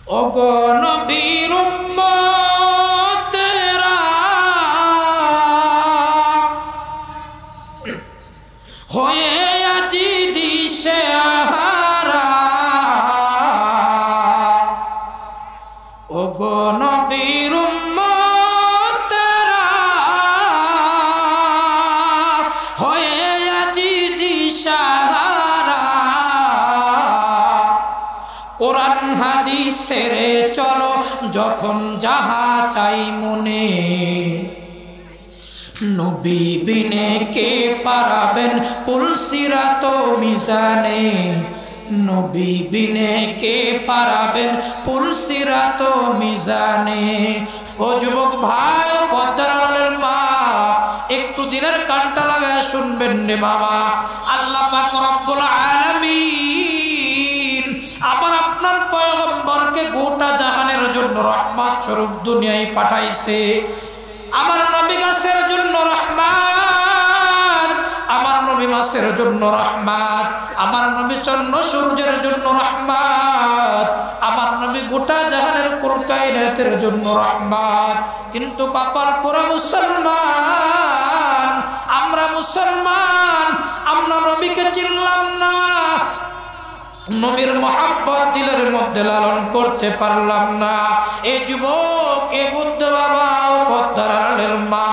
ওগো নবীর উম্মতেরা হয়ে আজি দিশেহারা, ওগো নবীর উম্মতেরা হয়ে আজি দিশেহারা। কোরআন হাদিস ছেড়ে চলো যখন যাহা চাই মনে, নবী বিনে কে পারাবেন পুলসিরাত মিজানে, নবী বিনে কে পারাবেন পুলসিরাত মিজানে। ও যুবক ভাই, পদ্মার আড়ালের মা, একটু দিনের কানটা লাগায় শুনবেন রে বাবা। আল্লাহ পাক রব্বুল আলামিন আমার আপনার পয়গম্বরকে গোটা জাহানের জন্য রহমত স্বরূপ দুনিয়ায় পাঠাইছে। আমার নবী গাছের জন্য রহমত, আমার নবী মাছের জন্য রহমত, আমার নবী চন্দ্র সূর্যের জন্য রহমত, আমার নবী গোটা জাহানের কুল কায়নাতের জন্য রহমত। কিন্তু কপাল পোড়া মুসলমান, আমরা মুসলমান, আমরা নবীকে চিনলাম না, নবীর মোহাব্বত দিলের মধ্যে লালন করতে পারলাম না। এ যুবক, এ বুদ্ধ বাবা ও পদ্মার আড়ালের মা,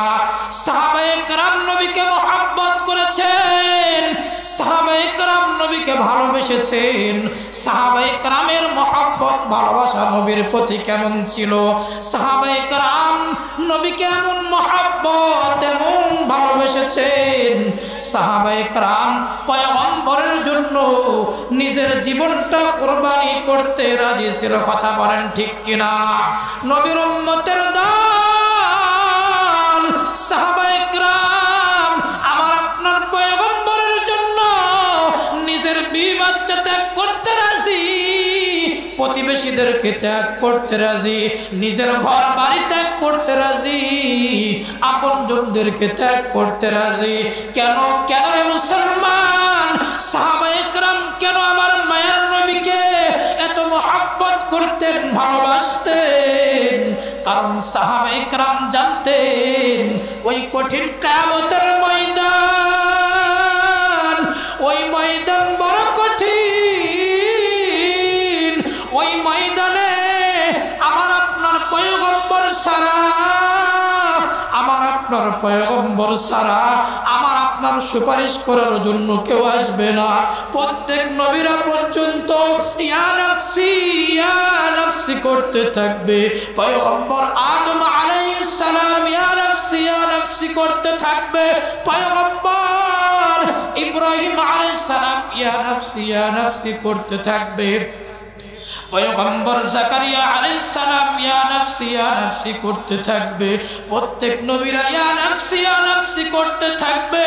সাহাবায়ে কেরাম নবীকে মোহাব্বত করেছেন, সাহাবায়ে কেরাম নবীকে ভালোবেসেছেন। সাহাবায়ে কেরামের মোহাব্বত ভালোবাসা নবীর প্রতি কেমন ছিল? সাহাবায়ে কেরাম নবীকে এমন মোহাব্বত এমন ভালোবেসেছেন, সাহাবায়ে কেরাম পয়গম্বরের জন্য নিজের জীবনটা কুরবানি করতে রাজি ছিল। কথা বলেন ঠিক কিনা? নবীর উম্মতের দল সাহাবায়ে কেরাম আমার আপনার পয়গম্বরের জন্য নিজের বিবি বাচ্চা ত্যাগ করতে রাজি, প্রতিবেশীদেরকে ত্যাগ করতে রাজি, নিজের ঘর বাড়ি ত্যাগ করতে রাজি, আপনজনদেরকে ত্যাগ করতে রাজি। কেন কেন রে মুসলমান? সাহাবায়ে কেরাম কেন আমার মায়ের নবীকে এত মোহাব্বত করতেন, ভালোবাসতেন? কারণ সাহাবায়ে কেরাম জানতেন ওই কঠিন কিয়ামতের ময়দান, ওই ময়দান বড় কঠিন। ওই ময়দানে আমার আপনার পয়গম্বর ছাড়া, আমার আপনার পয়গম্বর ছাড়া আমার আপনার সুপারিশ করার জন্য কেউ আসবে না। প্রত্যেক নবীরা পর্যন্ত ইয়া নাফসি ইয়া নাফসি করতে থাকবে। পয়গম্বর আদম আলাইহিস সালাম ইয়া নাফসি করতে থাকবে। পয়গম্বর ইব্রাহিম আলাইহিস সালাম ইয়া নাফসি করতে থাকবে। পয়গম্বর জাকারিয়া আলাইহিস সালাম ইয়া নাফসি করতে থাকবে। প্রত্যেক নবীরা ইয়া নাফসি করতে থাকবে।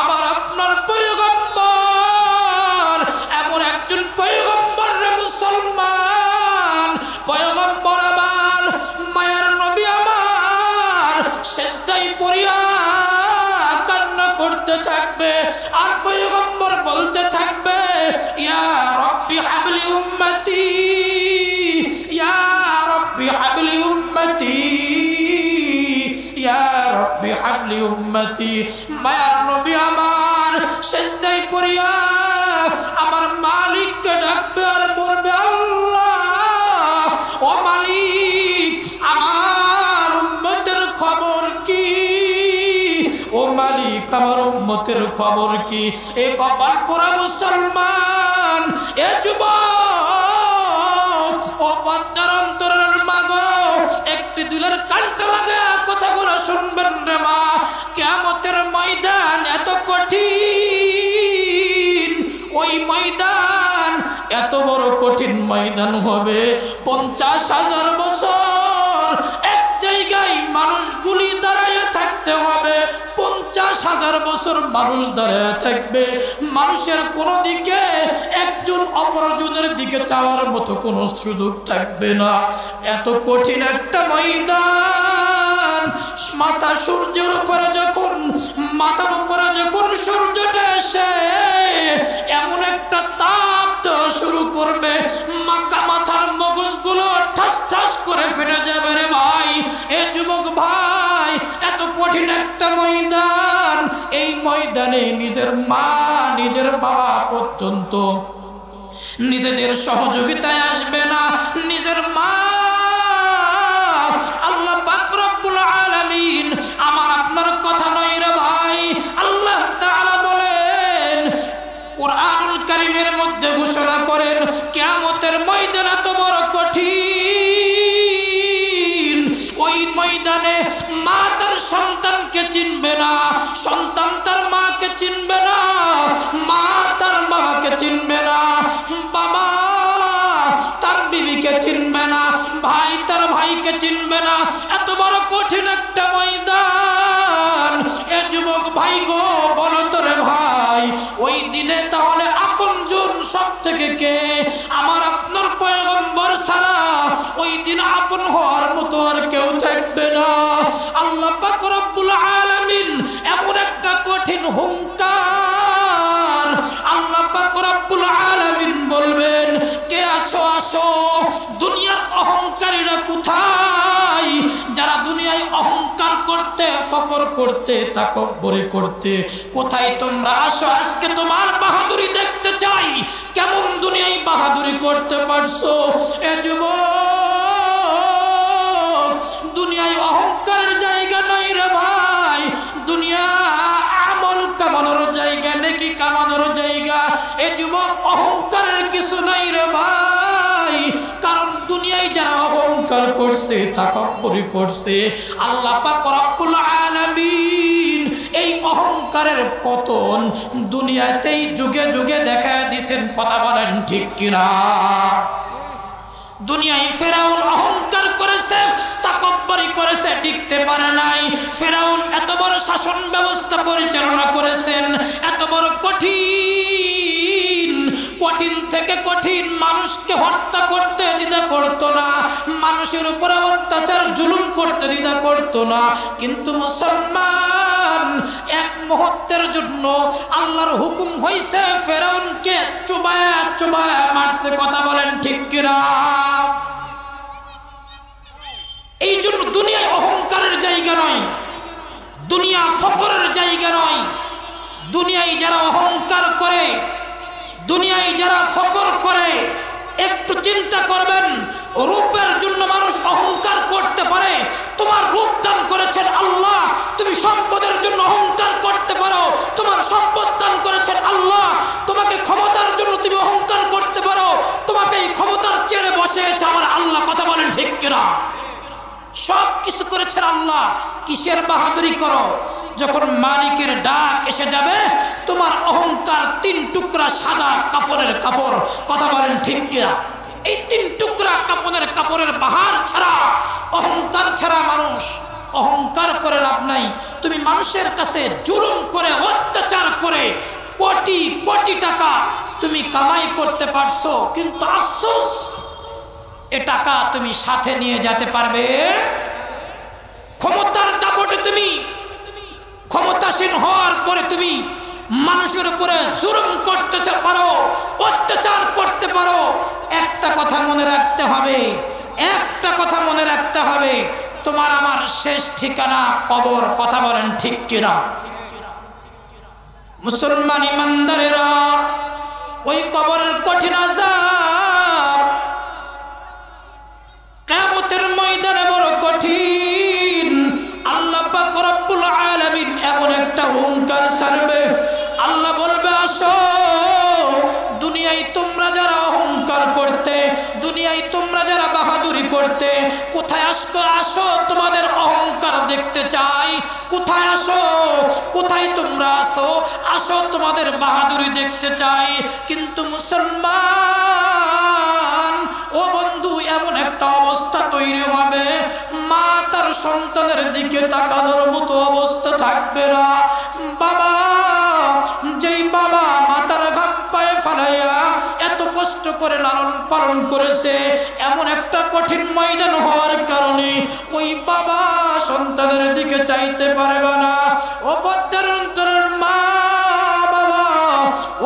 আমার আপনার পয়গম্বর এমন একজন পয়গম্বর রে মুসলমান, পয়গম্বর আমার মায়ার নবী আমার সিজদায় পড়িয়া কান্না করতে থাকবে। আর পয়গম্বর বলতে থাকবে ইয়া রাব্বি হাবলি উম্মতি, ইয়া রাব্বি হাবলি উম্মতি, ইয়া রাব্বি হাবলি উম্মতি। মায়ার নবী আমার সিজদায় পড়িয়া আমার মালিককে ডাকবে আর বলবে আল্লাহ, ও মালিক আমার উম্মতের খবর কি? ও মালিক আমার উম্মতের খবর কি? এ কপাল পোড়া মুসলমান, এ যুবক, ও পদ্মার অন্তরের মাগো, একটি দিলের কানটা লাগা কথাগুলো শুনবেন রে মা। কিয়ামতের ময়দান এত কঠিন, ওই ময়দান এত বড় কঠিন ময়দান হবে। 50,000 বছর এক জায়গায় মানুষগুলি দাঁড়ায় থাকতে হবে। 50,000 বছর মানুষ দাঁড়ায় থাকবে। মানুষের কোনো দিকে একজন অপরজনের দিকে চাওয়ার মতো কোনো সুযোগ থাকবে না। এত কঠিন একটা ময়দান। মাথার উপরে যখন সূর্যটা এসে এমন একটা তাপ দেওয়া শুরু করবে, মাথার মগজগুলো ফেটে যাবে রে ভাই। এ যুবক ভাই, এত কঠিন একটা ময়দান, এই ময়দানে নিজের মা নিজের বাবা পর্যন্ত নিজেদের সহযোগিতায় আসবে না। নিজের মা আল্লাহ পাক রব্বুল আলামিন, আমার আপনার কথা নয় রে ভাই। আল্লাহ তাআলা বলেন কুরআনুল কারীমের মধ্যে ঘোষণা করেন, কিয়ামতের ময়দান এত বড় কঠিন, ওই ময়দানে মা তার সন্তানকে চিনবে না, সন্তান তার মাকে চিনবে না, মা তার বাবাকে চিনবে না, বাবা তার বিবিকে চিনবে না, ভাই তার ভাইকে চিনবে না। এত বড় কঠিন একটা ময়দান। এ যুবক ভাই গো, বলো তো রে ভাই, ওই দিনে তাহলে আপনজন সব থেকে কে? আমার আপনার পয়গম্বর ছাড়া ওই দিন আপন হওয়ার মতো আর কেউ থাকবে না। আল্লাহ পাক রব্বুল আলামিন এমন একটা কঠিন হুঙ্কার, আল্লাহ পাক রব্বুল আলামিন বলবেন, কে আছো আসো। দুনিয়ার অহংকারীরা কোথায়? যারা দুনিয়ায় অহংকার করতে, ফকর করতে, তাকব্বুরি করতে, কোথায় তোমরা আসো? আজকে তোমার বাহাদুরি দেখতে চাই, কেমন দুনিয়ায় বাহাদুরি করতে পারছো। এ যুবক, দুনিয়ায় অহংকারের জায়গা নাই রে ভাই। দুনিয়া আমল কামানোর জায়গা, নেকি কামানোর জায়গা। এ যুবক, অহংকারের কিছু নাই রে ভাই। কারণ দুনিয়ায় যারা অহংকার করছে, তাকব্বুরি করছে, আল্লাহ পাক রব্বুল আলামিন এই অহংকারের পতন দুনিয়াতেই যুগে যুগে দেখা দিয়েছেন। কথা বলেন ঠিক কিনা? দুনিয়ায় ফেরাউন অহংকার করেছে, তাকব্বুরি করেছে, টিকতে পারে নাই। ফেরাউন এত বড় শাসন ব্যবস্থা পরিচালনা করেছেন, এত বড় কঠিন, কঠিন থেকে কঠিন, মানুষকে হত্যা করতে দ্বিধা করতো না, মানুষের উপরে অত্যাচার জুলুম করতে দ্বিধা করতো না। কিন্তু মুসলমান এক মুহূর্তের জন্য আল্লাহর হুকুম হয়েছে, ফেরাউনকে চুবায়া চুবায়া মারছে। কথা বলেন ঠিক কিনা? এই জন্য দুনিয়ায় অহংকারের জায়গা নয়, দুনিয়া ফকরের জায়গা নয়। দুনিয়ায় যারা অহংকার করে, দুনিয়ায় যারা ফকর করে, একটু চিন্তা করবেন, রূপের জন্য মানুষ অহংকার করতে পারে। তোমার রূপ দান করেছেন আল্লাহ, তুমি সম্পদের জন্য অহংকার করতে পারো। তোমার সম্পদ দান করেছেন আল্লাহ, তোমাকে ক্ষমতার জন্য তুমি অহংকার করতে পারো। তোমাকে এই ক্ষমতার চেয়ারে বসিয়েছে আমার আল্লাহ। কথা বলেন ঠিক কিনা? সব কিছু করেছেন আল্লাহ, কিসের বাহাদুরি করো? যখন মালিকের ডাক এসে যাবে, তোমার অহংকার 3 টুকরা সাদা কাপড়ের কাপড়। কথা বলেন ঠিক কিনা? এই 3 টুকরা কাপড়ের কাপড়ের বাহার ছাড়া, অহংকার ছাড়া মানুষ অহংকার করে লাভ নাই। তুমি মানুষের কাছে জুলুম করে, অত্যাচার করে কোটি কোটি টাকা তুমি কামাই করতে পারছো, কিন্তু আফসোস এ টাকা তুমি সাথে নিয়ে যেতে পারবে? ক্ষমতার দাপটে তুমি, ক্ষমতাসীন হওয়ার পরে তুমি মানুষের উপরে জুলুম করতে পারো, অত্যাচার করতে পারো। একটা কথা মনে রাখতে হবে, একটা কথা মনে রাখতে হবে, তোমার আমার শেষ ঠিকানা কবর। কথা বলেন ঠিক কিনা? মুসলমান ইমানদারেরা, ওই কবরের কঠিন আযাব কিয়ামতের ময়দানে বড় কঠিন। আল্লাহ পাক রব্বুল আলামিন এমন একটা হুঙ্কার ছাড়বে, আল্লাহ বলবে, আসো। দুনিয়ায় তোমরা যারা অহংকার করতে, দুনিয়ায় তোমরা যারা বাহাদুরি করতে, কোথায় আসো? তোমাদের অহংকার দেখতে চাই। কোথায় আসো? কোথায় তোমরা আসো? আসো, তোমাদের বাহাদুরি দেখতে চাই। কিন্তু মুসলমান ও বন্ধু, এমন একটা অবস্থা তৈরি হবে, মা তার সন্তানের দিকে তাকানোর মতো অবস্থা থাকবে না। বাবা, যেই বাবা মাতার ঘাম পায়ে ফেলাইয়া এত কষ্ট করে লালন পালন করেছে, এমন একটা কঠিন ময়দান হওয়ার কারণে ওই বাবা সন্তানের দিকে চাইতে পারবে না। ও পদ্মার অন্তরের মা বাবা,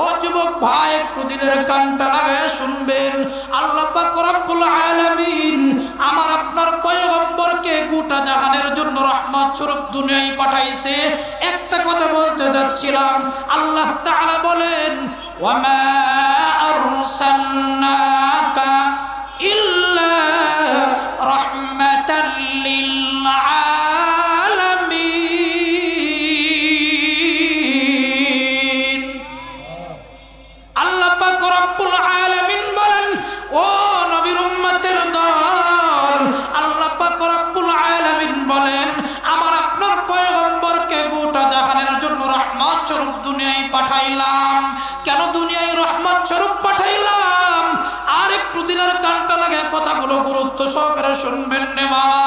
ও যুবক ভাই, একটু দিলের কানটা লাগায় শুনবেন। আল্লাহ পাক রব্বুল আলামিন আমার আপনার গোটা জাহানের জন্য রহমত স্বরূপ দুনিয়ায় পাঠাইছে। একটা কথা বলতে যাচ্ছিলাম, আল্লাহ তাআলা বলেন ওয়ামা আরসালনাকা ইল্লা রাহমাতাল লিল আলামিন। আল্লাহ পাক রব্বুল আলামিন বলেন, ও নবীর উম্মতের দল, আল্লাহ পাক রব্বুল আলামিন বলেন আমার আপনার পয়গম্বরকে গোটা জাহানের জন্য রহমত স্বরূপ দুনিয়ায় পাঠাইলাম। কেন দুনিয়ায় রহমত স্বরূপ পাঠাইলাম? আর একটু দিনের কানটা লাগে কথাগুলো গুরুত্ব সহকারে শুনবেন রে বাবা।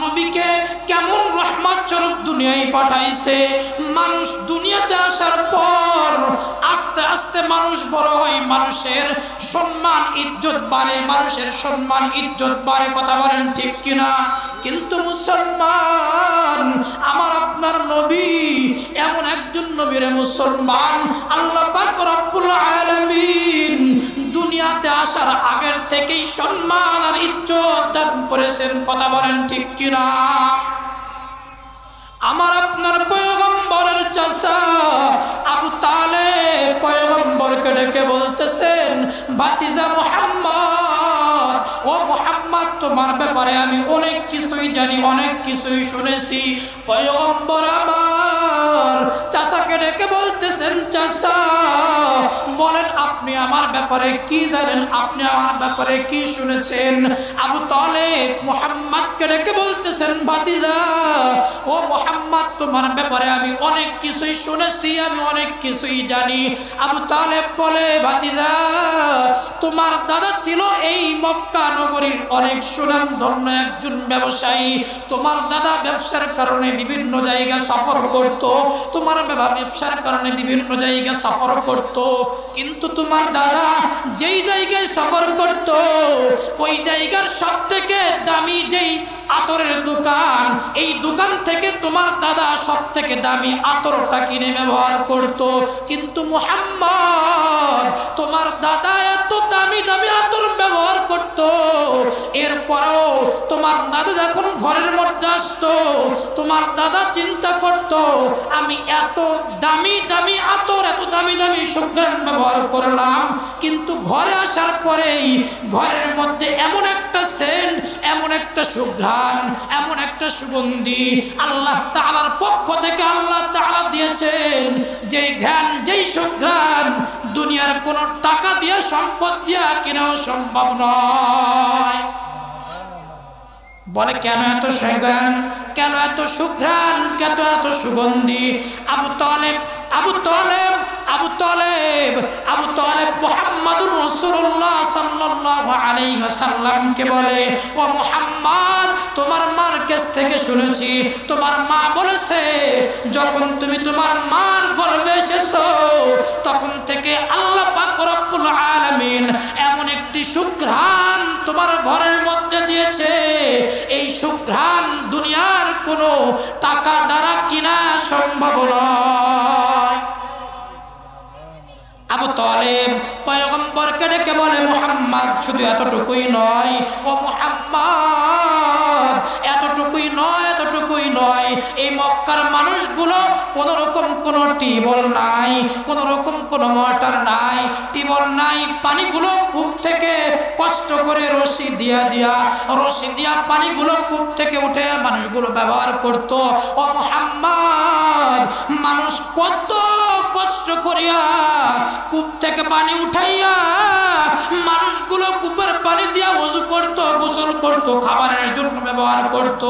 নবীকে কেমন রহমত স্বরূপ দুনিয়ায় পাঠাইছে? মানুষ দুনিয়াতে আসার পর আস্তে আস্তে মানুষ বড় হয়, মানুষের সম্মান ইজ্জত বাড়ে, মানুষের সম্মান ইজ্জত বাড়ে, কথা বলেন ঠিক কিনা? কিন্তু মুসলমান, আমার আপনার নবী এমন একজন নবীরে মুসলমান আল্লাহ পাক রব্বুল আলামিন দুনিয়াতে আসার আগের থেকেই সম্মান আর ইজ্জত দান করেছেন, কথা বলেন ঠিক কিনা? আমার আপনার পয়গম্বরের চাচা আবু তালেব পয়গম্বরকে ডেকে বলতেছেন, ভাতিজা মুহাম্মদ, ও মুহাম্মদ তোমার ব্যাপারে আমি অনেক কিছুই জানি, অনেক কিছুই শুনেছি। পয়গম্বর আমার চাচাকে ডেকে বলতেছেন, চাচা বলেন আপনি আমার ব্যাপারে কি জানেন, আপনি আমার ব্যাপারে কি শুনেছেন? আবু তালেব মুহাম্মদকে ডেকে বলতেছেন, ভাতিজা ও মুহাম্মদ তোমার ব্যাপারে আমি অনেক কিছুই শুনেছি, আমি অনেক কিছুই জানি। আবু তালেব বলে, ভাতিজা তোমার দাদা ছিল এই মক্কা নগরীর অনেক সুনামধন্য একজন ব্যবসায়ী। তোমার দাদা ব্যবসার কারণে বিভিন্ন জায়গা সফর করত, তোমার বাবা ব্যবসার কারণে বিভিন্ন জায়গা সফর করত। কিন্তু তোমার দাদা যেই জায়গায় সফর করত ওই জায়গার সব থেকে দামি যেই আতরের দোকান, এই দোকান থেকে তোমার দাদা সব থেকে দামি আতরটা কিনে ব্যবহার করত। কিন্তু মুহাম্মদ তোমার দাদা এত দামি দামি আতর ব্যবহার করত, এরপরেও তোমার দাদা যখন ঘরের মধ্যে আসতো তোমার দাদা চিন্তা করত আমি এত দামি দামি আতর, এত দামি দামি সুঘ্রাণ ব্যবহার করলাম, কিন্তু ঘরে আসার পরেই ঘরের মধ্যে এমন একটা সেন্ট, এমন একটা সুঘ্রাণ, এমন একটা সুগন্ধি আল্লাহ তাআলার পক্ষ থেকে আল্লাহ তাআলা দিয়েছেন, যেই ঘ্রাণ, যেই সুঘ্রাণ দুনিয়ার কোনো টাকা দিয়ে, সম্পদ দিয়ে কেনাও সম্ভব নয়। বলে কেন এত সুঘ্রাণ, কেন এত সুঘ্রাণ, কেন এত সুগন্ধি? আবু তালেব মুহাম্মাদুর রাসূলুল্লাহ সাল্লাল্লাহু আলাইহি ওয়াসাল্লামকে বলে, ও মুহাম্মদ তোমার মার কাছ থেকে শুনেছি, তোমার মা বলেছে যখন তুমি তোমার মার গর্ভে এসেছো তখন থেকে আল্লাহ পাক রব্বুল আলামিন এমন একটি সুঘ্রাণ তোমার ঘরের মধ্যে দিয়েছে, এই সুঘ্রাণ দুনিয়ার কোনো টাকা দ্বারা কিনা সম্ভব নয়। আবু তালেব পয়গম্বরকে ডেকে বলে, মুহাম্মদ শুধু এতটুকুই নয়, ও মুহাম্মদ এতটুকুই নয়, এতটুকুই নয়, এই মক্কার মানুষগুলো কোনো রকম কোনো টিউবওয়েল নাই, কোনো রকম কোনো মোটর নাই, টিউবওয়েল নাই, পানিগুলো কূপ থেকে কষ্ট করে রশি দিয়া পানিগুলো কূপ থেকে উঠে মানুষগুলো ব্যবহার করত। ও মুহাম্মদ মানুষ কত কষ্ট করিয়া কূপ থেকে পানি উঠাইয়া মানুষগুলো কূপের পানি দিয়া ওযু করত, গোসল করত, খাবারের জন্য ব্যবহার করত।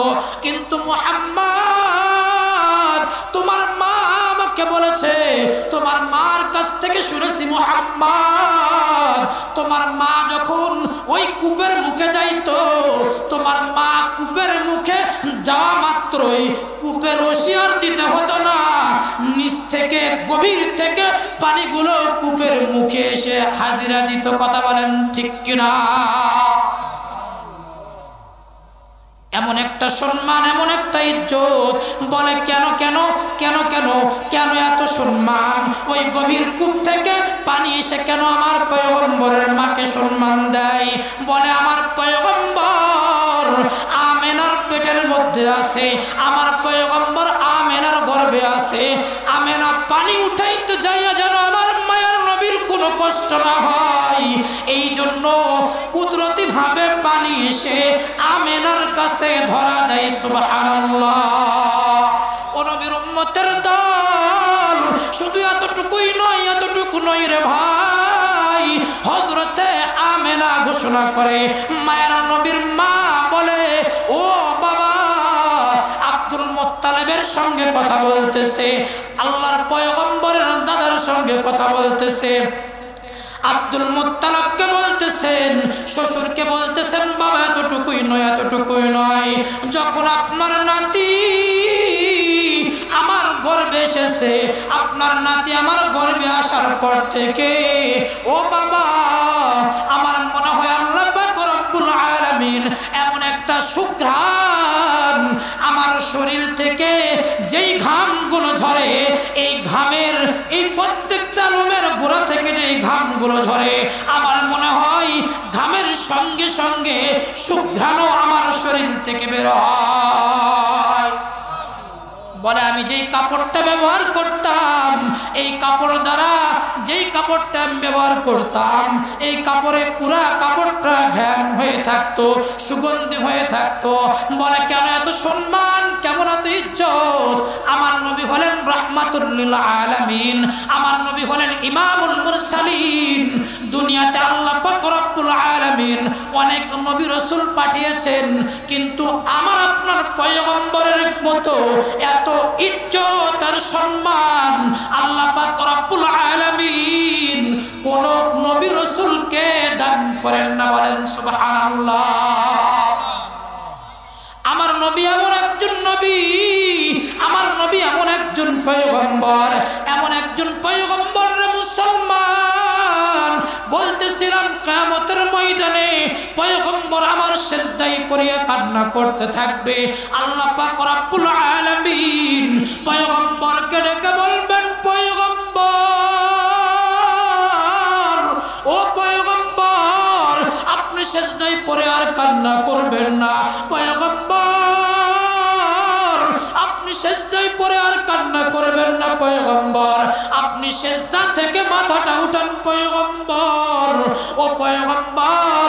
কিন্তু মুহাম্মদ তোমার মা আমাকে বলেছে, তোমার মার কাছ থেকে শুনেছি মুহাম্মদ তোমার মা যখন ওই কূপের মুখে যাইতো, তোমার মা কূপের মুখে যাওয়া মাত্রই কূপের রশি আর দিতে হতো না, নিচ থেকে গভীর থেকে পানিগুলো কূপের মুখে এসে হাজিরা দিত, কথা বলেন ঠিক কিনা? এমন একটা সম্মান, এমন একটা ইজ্জত। বলে কেন কেন কেন কেন কেন এত সম্মান? ওই গভীর কূপ থেকে পানি এসে কেন আমার পয়গম্বরের মাকে সম্মান দেয়? বলে আমার পয়গম্বর আমেনার পেটের মধ্যে আছে, আমার পয়গম্বর আমেনার গর্ভে আছে। আমেনা পানি উঠাইতে যাইয়া যেন আমার মায়ের নবীর কোনো কষ্ট না হয়, এই জন্য কুদরতি ভাবে পানি এসে আমেনার কাছে ধরা দেয়। সুবহানাল্লাহ। ও নবীর উম্মতের দল, শুধু এতটুকুই নয়, এতটুকু নয় রে ভাই। হযরতে আমেনা ঘোষণা করে, মায়ের নবীর মা বলে, ও বাবা, আব্দুল মুত্তালিবের সঙ্গে কথা বলতেছে, আল্লাহর পয়গম্বরের দাদার সঙ্গে কথা বলতেছে। আব্দুল মুত্তালিবকে বলতেছেন, শ্বশুরকে বলতেছেন, বাবা এতটুকুই নয়, এতটুকুই নয়, যখন আপনার নাতি আমার গর্ভে এসেছে, আপনার নাতি আমার গর্ভে আসার পর থেকে ও বাবা, আমার মনে হয় আল্লাহ পাক রব্বুল আলামিন এমন একটা সুঘ্রাণ আমার শরীর থেকে, যেই ঘামগুলো ঝরে, এই ঘামের এই প্রত্যেকটা লোমের গোড়া থেকে যেই ঘামগুলো ঝরে, আমার মনে হয় ঘামের সঙ্গে সঙ্গে সুঘ্রাণও আমার শরীর থেকে বের হয়। বলে, আমি যেই কাপড়টা ব্যবহার করতাম, এই কাপড় দ্বারা যেই কাপড়টা আমি ব্যবহার করতাম, এই কাপড়ে পুরা কাপড়টা ঘ্রাণ হয়ে থাকতো, সুগন্ধি হয়ে থাকতো। বলে, কেন এত সম্মান, কেমন এত ইজ্জত? আমার নবী হলেন রাহমাতুল লিল আলামিন, আমার নবী হলেন ইমামুল মুরসালিন। দুনিয়াতে আল্লাহ পাক রব্বুল আলামিন অনেক নবী রাসূল পাঠিয়েছেন, কিন্তু আমার আপনার পয়গম্বরের মতো এত ইজ্জত আর সম্মান আল্লাহ পাক রব্বুল আলামিন কোন নবী রাসূলকে দান করেন না। বলেন সুবহানাল্লাহ। আমার নবী এমন একজন নবী, আমার নবী এমন একজন পয়গম্বর, এমন একজন পয়গম্বর মুসলমান। বলতেছিলাম কিয়ামতের ময়দানে পয়গম্বর আমার সিজদায় পড়ে কান্না করতে থাকবে। আল্লাহ পাক রব্বুল আলামিন পয়গম্বরকে ডেকে বলবেন, পয়গম্বর, ও পয়গম্বর, আপনি সিজদায় পড়ে আর কান্না করবেন না। পয়গম্বর, আপনি সিজদায় পড়ে আর কান্না করবেন না। পয়গম্বর, আপনি সিজদা থেকে মাথাটা উঠান। পয়গম্বর, ও পয়গম্বর,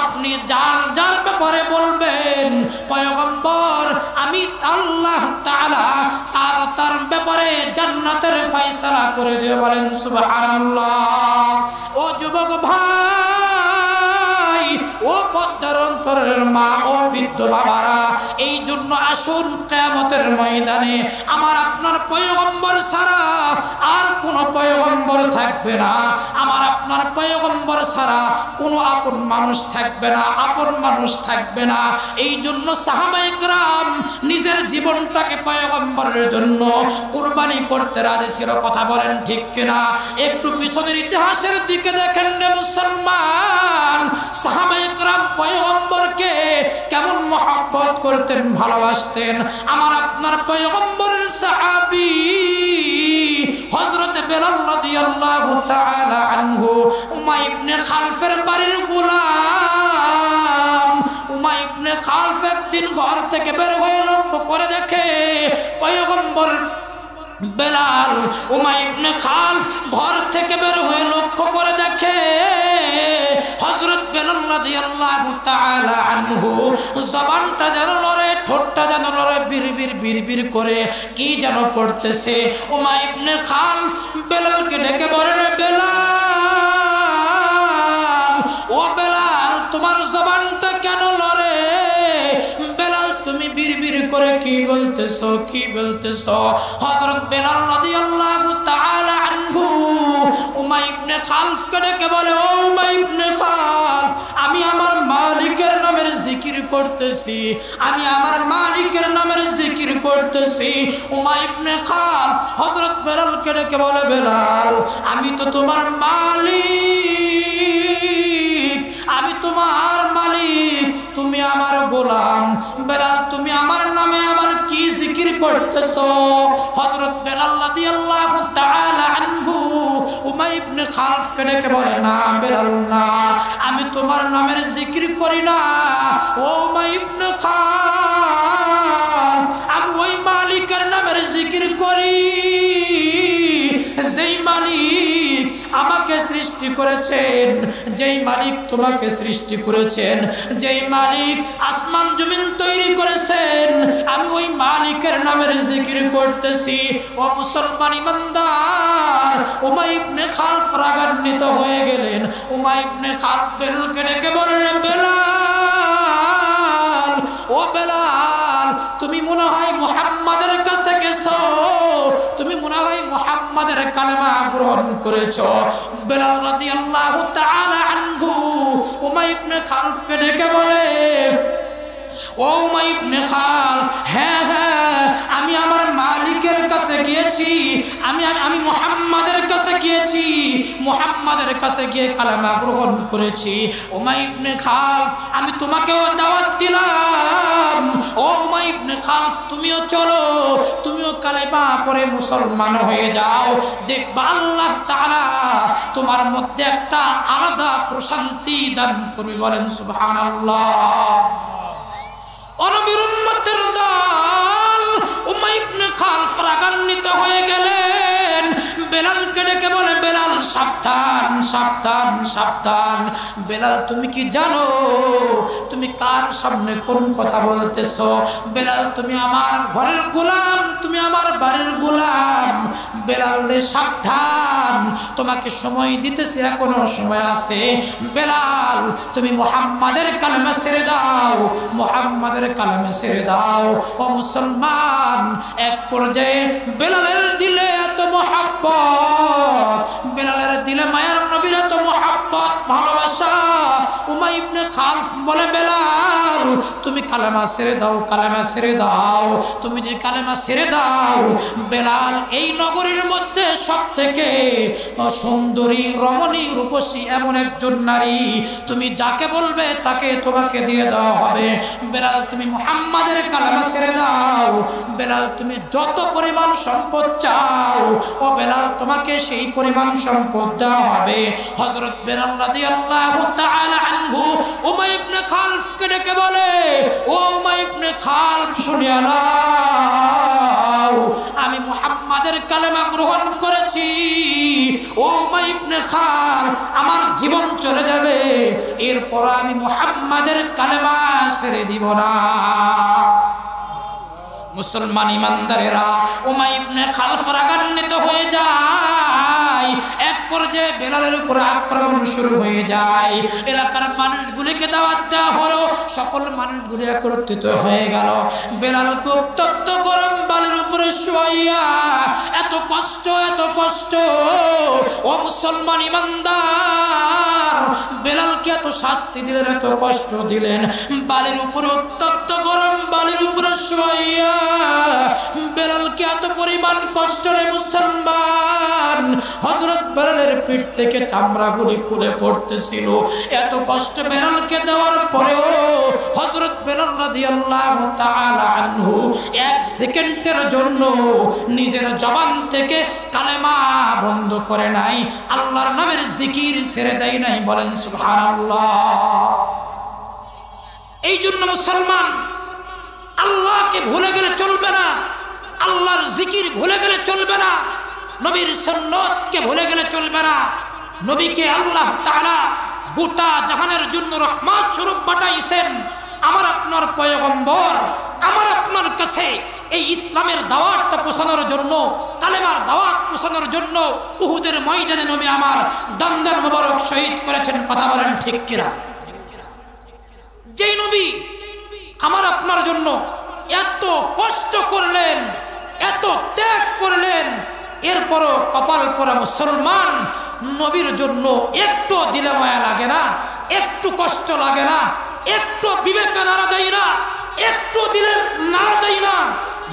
আপনি যার যার ব্যাপারে বলবেন, পয়গম্বর, আমি আল্লাহ তাআলা তার তার ব্যাপারে জান্নাতের ফয়সালা করে দিয়ে। বলেন সুবহানাল্লাহ। ও যুবক ভাই, ও পদ্মার অন্তরের মা, ও বৃদ্ধ বাবারা, এই জন্য আসুন কিয়ামতের ময়দানে আমার আপনার পয়গম্বর ছাড়া আর কোন পয়গম্বর থাকবে না। আমার আপনার পয়গম্বর ছাড়া কোনো আপন মানুষ থাকবে না, আপন মানুষ থাকবে না। এই জন্য সাহাবায়ে কেরাম নিজের জীবনটাকে পয়গম্বরের জন্য কুরবানি করতে রাজি ছিল। কথা বলেন ঠিক কিনা? একটু পিছনের ইতিহাসের দিকে দেখেন রে মুসলমান, সাহাবায়ে কেরাম পয়গম্বরকে কেমন মহব্বত করতেন, ভালোবাসতেন। আমার আপনার পয়গম্বরের সাহাবী হযরত বেলাল রাদিয়াল্লাহু তাআলা আনহু, উমাইয়া ইবনে খালফের বাড়ির গোলাম। উমাইয়া ইবনে খালফ একদিন ঘর থেকে বের হয়ে লক্ষ্য করে দেখে পয়গম্বর বেলাল, উমাইয়া ইবনে খালফ ঘর থেকে বের হয়ে লক্ষ্য করে দেখে হযরত বেলাল রাদিয়াল্লাহু তাআলা আনহু জবানটা যেন লড়ে, ঠোঁটটা যেন লড়ে, বিড়বিড় বিড়বিড় করে কি যেন পড়তেছে। উমাইয়া ইবনে খালফ বেলালকে ডেকে বলেন, বেলাল, ও বেলাল, তোমার জবানটা কেন লড়ে? বেলাল, তুমি বিড়বিড় করে কি বলতেছো, কি বলতেছো? হযরত বেলাল রাদিয়াল্লাহু তাআলা আনহু উমাইয়া ইবনে খালফকে ডেকে বলে, ও উমাইয়া ইবনে খালফ, আমি আমার মালিকের নামের জিকির করতেছি, আমি আমার মালিকের নামের জিকির করতেছি। উমাইয়া ইবনে খালফ হযরত বেলালকে ডেকে বলে, বেলাল, আমি তো তোমার মালিক, আমি তোমার মালিক, তুমি আমার গোলাম। বেলাল, তুমি আমার নামে আমার কি জিকির করতেছো? হযরত বেলাল রাদিয়াল্লাহু তাআলা আনহু উমাইয়া ইবনে খালফকে ডেকে বলে, না বেলাল, না, আমি তোমার নামের জিকির করি না। ও উমাইয়া ইবনে খালফ, সৃষ্টি করেছেন, যেই মালিক তোমাকে সৃষ্টি করেছেন, যেই মালিক আসমান জমিন তৈরি করেছেন, আমি ওই মালিকের নামের জিকির করতেছি। ও মুসলমান ইমানদার, উমাইয়া ইবনে খালফ রাগান্বিত হয়ে গেলেন। উমাইয়া ইবনে খালফ বেলালকে ডেকে বললেন, বেলাল, ও বেলাল, তুমি মনে হয় মুহাম্মাদের কাছে গেছো, তুমি মনে হয় মুহাম্মাদের কালেমা গ্রহণ করেছো। বেলাল রাদিয়াল্লাহু তাআলা আনহু উমাইয়া ইবনে খালফকে ডেকে বলে, ও উমাইয়া ইবনে খালফ, হ্যাঁ হ্যাঁ, আমি আমার মালিকের কাছে গিয়েছি, আমি মুহাম্মাদের কাছে গিয়েছি, মুহাম্মাদের কাছে গিয়ে কালেমা গ্রহণ করেছি। উমাইয়া ইবনে খালফ, আমি তোমাকেও দাওয়াত দিলাম, ও উমাইয়া ইবনে খালফ, তুমিও চলো, তুমিও কালেমা পড়ে মুসলমান হয়ে যাও, দেখবা আল্লাহ তাআলা তোমার মধ্যে একটা আলাদা প্রশান্তি দান করবে। বলেন সুবহানাল্লাহ। নবীর উম্মতের দল উমাইয়া ইবনে খালফ রাগান্বিত হয়ে গেলেন। বেলালকে ডেকে বলে, বেলাল সাবধান সাবধান সাবধান। বেলাল, তুমি কি জানো তুমি কার সামনে কোন কথা বলতেছো? বেলাল, তুমি আমার ঘরের গোলাম, তুমি আমার বাড়ির গোলাম। বেলাল রে সাবধান, তোমাকে সময় দিতেছে, এখনো সময় আছে। বেলাল, তুমি মুহাম্মাদের কালেমা ছেড়ে দাও, মুহাম্মাদের কালেমা ছেড়ে দাও। ও মুসলমান, এক পর্যায়ে বেলালের দিলে এত মহব্বত, বেলালের দিলে মায়ার নবীর এত মহব্বত ভালোবাসা। উমাইয়া ইবনে খালফ বলে, বেলাল, তুমি কালেমা ছেড়ে দাও, কালেমা ছেড়ে দাও। তুমি যে কালেমা ছেড়ে দাও, বেলাল এই নগরীর মধ্যে সবথেকে সুন্দরী, রমণী, রূপসী এমন একজন নারী, তুমি যাকে বলবে তাকে তোমাকে দিয়ে দেওয়া হবে। বেলাল, তুমি মুহাম্মাদের কালেমা ছেড়ে দাও। বেলাল, তুমি যত পরিমাণ সম্পদ চাও, ও বেলাল, তোমাকে সেই পরিমাণ সম্পদ দেওয়া হবে। হযরত বেলাল রাদিয়াল্লাহু তাআলা আনহু উমাইয়া ইবনে খালফকে ডেকে বলে, ও উমাইয়া ইবনে খালফ, শুনিয়া নাও, আমি মুহাম্মাদের কালেমা গ্রহণ করেছি। ও উমাইয়া ইবনে খালফ, আমার জীবন চলে যাবে, এরপর আমি মুহাম্মাদের কালেমা ছেড়ে দিব না। মুসলমান ইমানদারেরা, উমাইয়া ইবনে খালফ রাগান্বিত হয়ে যায়। এক পর্যায়ে বেলালের উপর আক্রমণ শুরু হয়ে যায়। এলাকার মানুষগুলিকে দাওয়াত দেওয়া হলো, সকল মানুষগুলি একত্রিত হয়ে গেল। বেলাল খুব তপ্ত গরম বালির উপরে শুয়াইয়া, এত কষ্ট, এত কষ্ট। ও মুসলমান ইমানদার, বেলালকে এত শাস্তি দিলেন, এত কষ্ট দিলেন, বালির উপরে, উত্তপ্ত গরম বালির উপরে শুয়াইয়া বেলালকে এত পরিমাণ কষ্ট রে মুসলমান। হযরত বেলালের পিঠ থেকে চামড়াগুলি খুলে পড়তেছিল। এত কষ্ট বেলালকে দেওয়ার পরেও হযরত বেলাল রাদিয়াল্লাহু তাআলা আনহু এক সেকেন্ডের জন্য নিজের জবান থেকে কালেমা বন্ধ করে নাই, আল্লাহর নামের জিকির ছেড়ে দেয় নাই। বলেন সুবহানাল্লাহ। এই জন্য মুসলমান, আল্লাহকে ভুলে গেলে চলবে না, আল্লাহর জিকির ভুলে গেলে চলবে না, নবীর সুন্নতকে ভুলে গেলে চলবে না। নবীকে আল্লাহ তাআলা গোটা জাহানের জন্য রহমত স্বরূপ পাঠাইছেন। আমার আপনার পয়গম্বর আমার আপনার কাছে এই ইসলামের দাওয়াতটা পৌঁছানোর জন্য, কালেমার দাওয়াত পৌঁছানোর জন্য উহুদের ময়দানে নবী আমার দান্দান মোবারক শহীদ করেছেন। কথা বলেন ঠিক কিনা? যেই নবী আমার আপনার জন্য এত কষ্ট করলেন, এত ত্যাগ করলেন, এরপরও কপাল পরা মুসলমান নবীর জন্য একটু দিলে মায়া লাগে না, একটু কষ্ট লাগে না, একটু বিবেকে নাড়া দেয় না, একটু দিলে নাড়া দেয় না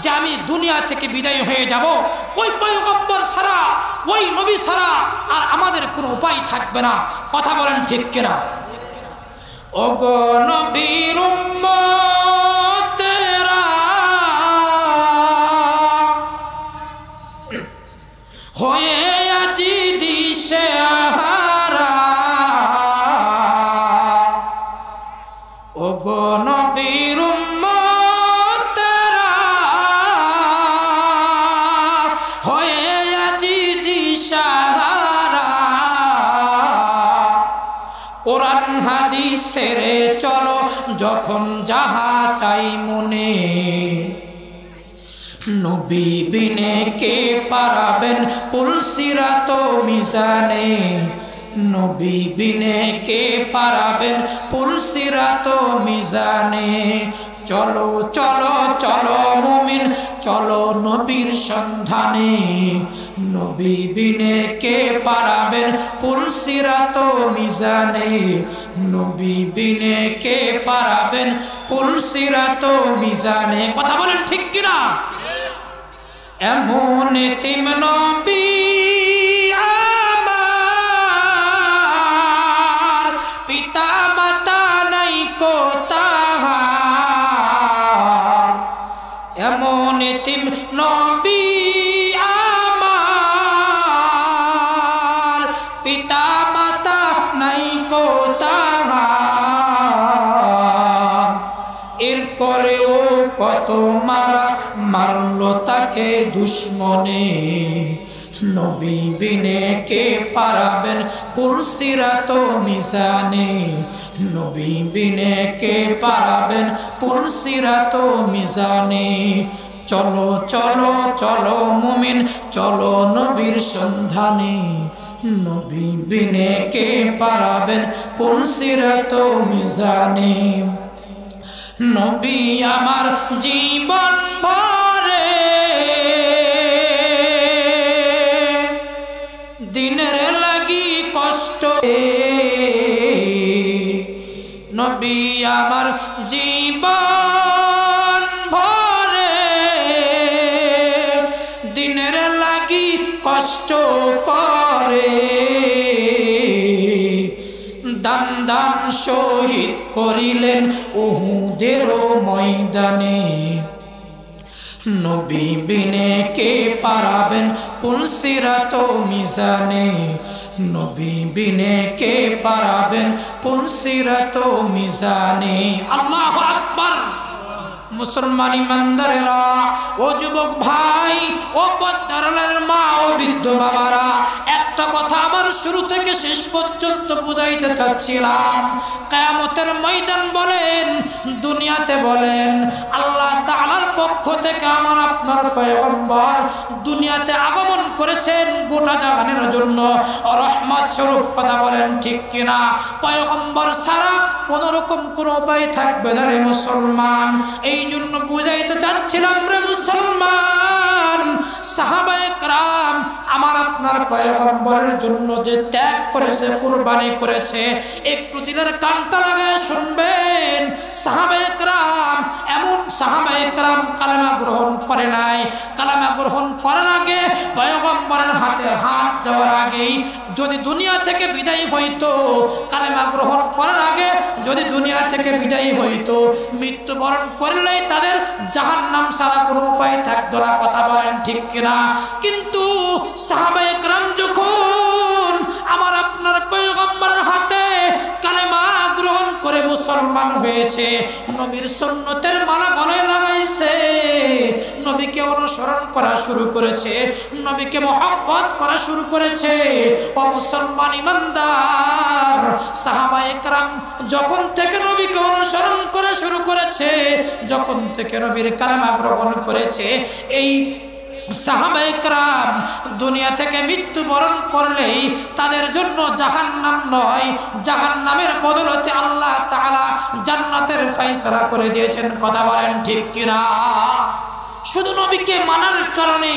যে আমি দুনিয়া থেকে বিদায় হয়ে যাব, ওই পয়গম্বর ছাড়া, ওই নবী ছাড়া আর আমাদের কোনো উপায় থাকবে না। কথা বলেন ঠিক কিনা? ওগো নবীর উম্মতেরা, হয়ে আজি দিশে হারা, ওগো নবীর উম্মতেরা, হয়ে আজি দিশে হারা, সেরে চলো যখন যাহা চাই মনে নবী বিনে কে পারাবেন পুলসিরাত মিজানে নবী বিনে কে পারাবেন পুলসিরাত মিজানে চলো চলো চলো মুমিন চলো নবীর সন্ধানে নবী বিনে কে পারাবেন পুলসিরাত মিজানে নবী বিনে কে পারাবেন পুলসিরাত মিজানে কথা বলেন ঠিক কিনা এমন এতিম নবী আমার পিতা মাতা নাই কো তাহার এমন এতিম নবী আমার পিতা মাতা নাই কো তাহার এরপরে ও কত মারা মারলো তাকে দুশ্মনে নবী বিনে কে পারাবেন পুলসিরাত মিজানে নবী বিনে কে পারাবেন পুলসিরাত মিজানে চলো চলো চলো মুমিন চলো নবীর সন্ধানে নবী বিনে কে পারাবেন পুলসিরাত মিজানে নবী আমার জীবন ভরে দিনের লাগি কষ্ট নবী আমার জীবন ভরে দিনের লাগি কষ্ট করে দান দান শহীদ করিলেন উহুদের ময়দানে নবী বিনে কে পারাবেন পুলসিরাত মিজানে নবী বিনে কে পারাবেন পুলসিরাত মিজানে আল্লাহু আকবার মুসলমান ইমানদারেরা ও যুবক ভাই ও পদ্মার মা ও বৃদ্ধ বাবারা একটা কথা আমার শুরু থেকে শেষ পর্যন্ত বুঝাইতে চাচ্ছিলাম কিয়ামতের ময়দান বলেন দুনিয়াতে বলেন আল্লাহ তাআলার পক্ষ থেকে আমার আপনার পয়গম্বর দুনিয়াতে আগমন করেছেন গোটা জাহানের জন্য রহমত স্বরূপ কথা বলেন ঠিক কিনা পয়গম্বর ছাড়া কোন রকম কোনো উপায় থাকবে না রে মুসলমান এই জন্য বুঝাইতে চাচ্ছিলাম রে মুসলমান সাহাবায়ে কেরাম আমার আপনার পয়গম্বরের জন্য যে ত্যাগ করেছে কুরবানি করেছে একটু দিলের কানটা লাগায় শুনবেন সাহাবায়ে কেরাম এমন সাহাবায়ে কেরাম কালেমা গ্রহণ করে নাই কালেমা গ্রহণ করার আগে পয়গম্বরের হাতে হাত দেওয়ার আগেই যদি দুনিয়া থেকে বিদায় হইতো কালেমা গ্রহণ করার আগে যদি দুনিয়া থেকে বিদায় হইতো মৃত্যুবরণ করলেই তাদের জাহান্নাম ছাড়া কোনো উপায় থাকতো না কথা বলেন ঠিক কিনা কিন্তু সাহাবায়ে কেরাম যখন আমার আপনার পয়গম্বরের হাতে কালেমা গ্রহণ করে মুসলমান হয়েছে নবীর সুন্নতের মালা গলায় লাগাইছে নবীকে অনুসরণ করা শুরু করেছে নবীকে মহব্বত করা শুরু করেছে ও মুসলমান ইমানদার সাহাবায়ে কেরাম যখন থেকে নবীকে অনুসরণ করা শুরু করেছে যখন থেকে নবীর কালেমা গ্রহণ করেছে এই সাহাবায়ে কেরাম দুনিয়া থেকে মৃত্যুবরণ করলেই তাদের জন্য জাহান্নাম নয় জাহান্নামের বদলতে আল্লাহ তাআলা জান্নাতের ফয়সালা করে দিয়েছেন কথা বলেন ঠিক কিনা শুধু নবীকে মানার কারণে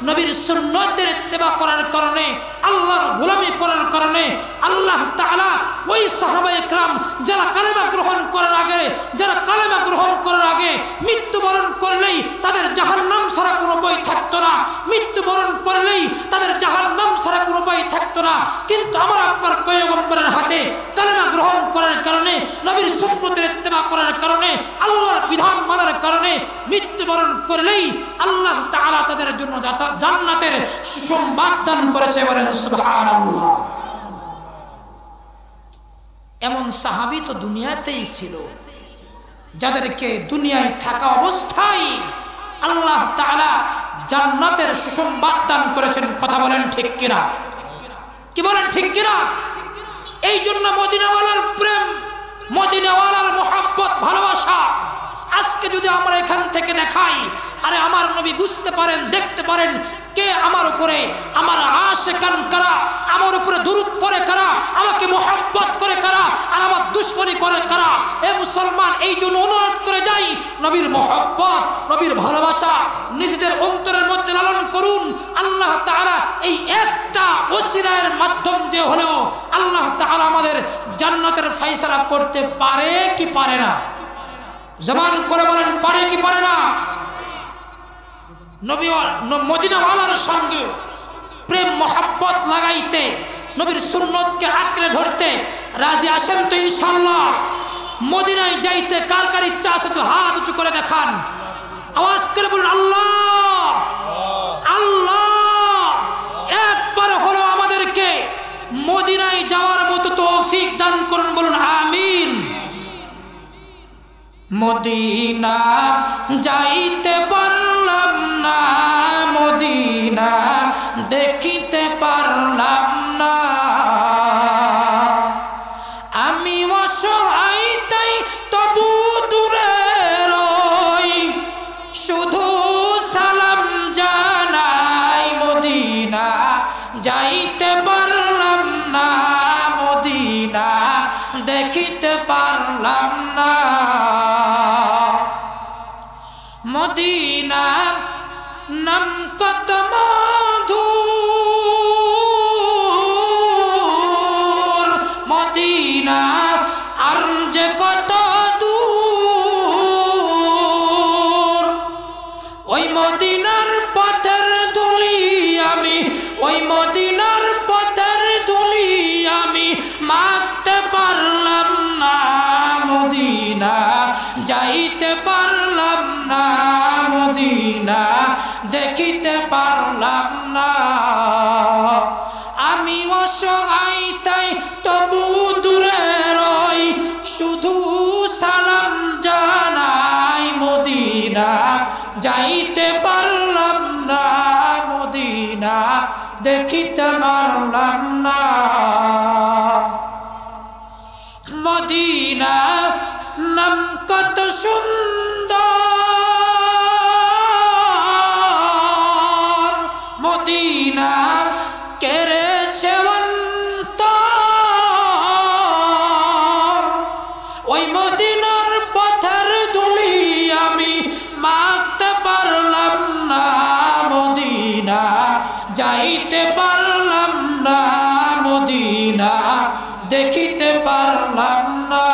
নবীর সুন্নতের ইত্তেবা করার কারণে আল্লাহর গোলামি করার কারণে আল্লাহ তাআলা ওই সাহাবায়ে কেরাম যারা কালেমা গ্রহণ করার আগে মৃত্যুবরণ করলেই তাদের জাহান্নাম ছাড়া কোনো উপায় থাকতো না মৃত্যুবরণ করলেই তাদের জাহান্নাম ছাড়া কোনো উপায় থাকতো না কিন্তু আমার আপনার পয়গম্বরের হাতে কালেমা গ্রহণ করার কারণে নবীর সুন্নতের ইত্তেবা করার কারণে আল্লাহর বিধান মানার কারণে মৃত্যুবরণ করলেই আল্লাহ তাআলা তাদের জন্য জান্নাতের সুসংবাদ দান করেছে বলেন সুবহানাল্লাহ এমন সাহাবী তো দুনিয়াতেই ছিল যাদেরকে দুনিয়ায় থাকা অবস্থায় আল্লাহ তাআলা জান্নাতের সুসংবাদ দান করেছেন কথা বলেন ঠিক কিনা কি বলেন ঠিক কিনা এই জন্য মদিনাওয়ালার প্রেম মদিনাওয়ালার মোহাব্বত ভালোবাসা আজকে যদি আমরা এখান থেকে দেখাই, আরে আমার নবী বুঝতে পারেন, দেখতে পারেন কে আমার উপরে, আমার আশিকান কারা, আমার উপরে দুরূদ পড়ে কারা, আমাকে মোহাব্বত করে কারা, আর আমার দুশমনি করে কারা। এ মুসলমান, এই জন্য অনুরোধ করে যাই, নবীর মোহাব্বত, নবীর ভালোবাসা নিজেদের অন্তরের মধ্যে লালন করুন। আল্লাহ তাআলা এই একটা ওসিলার মাধ্যম দিয়ে হলেও আল্লাহ তাআলা আমাদের জান্নাতের ফয়সালা করতে পারে কি পারে না? জবান করে বলেন, পারে কি পারে না? নবী মদিনাওয়ালার সঙ্গে প্রেম মোহাব্বত লাগাইতে, নবীর সুন্নতকে আঁকড়ে ধরতে রাজি আছেন তো ইনশাআল্লাহ? মদিনায় যাইতে কার কার ইচ্ছা আছে তো হাত উঁচু করে দেখান, আওয়াজ করে বলুন আল্লাহ আল্লাহ। একবার হলো আমাদেরকে মদিনায় যাওয়ার মতো তৌফিক দান করুন, বলুন আমিন। মদিনা যাইতে পারলাম না, মদিনা দেখিতে পারলাম না, আমি অসহায় তাই তবু দূরে রই, শুধু সালাম জানাই। মদিনা যাইতে পারলাম না, মদিনা দেখিতে পারলাম না, মদিনার নাম কত মধুর, মদিনা আর যে কত দূর, ওই মদিনার পথের ধুলি আমি, ওই মদিনার পথের ধুলি আমি মাখতে পারলাম না, মদিনা যাইতে পারলাম না, মদিনা দেখিতে পারলাম না, আমি অসহায় তাই তবু দূরে রই, শুধু সালাম জানাই। মদিনা যাইতে পারলাম না, মদিনা দেখিতে পারলাম না, মদিনা নাম কত সুন্দর, মদিনা কেড়েছে অন্তর, ওই মদিনার পথের ধুলি আমি মাখতে পারলাম না, মদিনা যাইতে পারলাম না, মদিনা দেখিতে পারলাম না,